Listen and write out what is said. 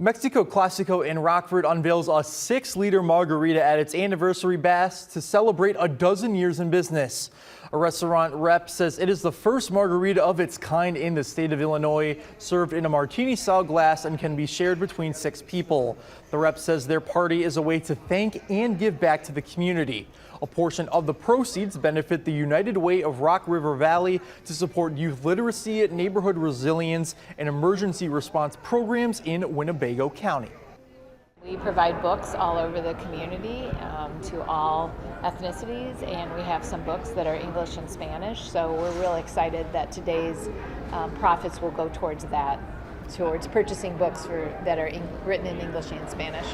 Mexico Clásico in Rockford unveils a 6-liter margarita at its anniversary bash to celebrate a dozen years in business. A restaurant rep says it is the first margarita of its kind in the state of Illinois, served in a martini-style glass and can be shared between 6 people. The rep says their party is a way to thank and give back to the community. A portion of the proceeds benefit the United Way of Rock River Valley to support youth literacy, neighborhood resilience, and emergency response programs in Winnebago County. We provide books all over the community to all ethnicities, and we have some books that are English and Spanish, so we're really excited that today's profits will go towards that, towards purchasing books that are written in English and Spanish.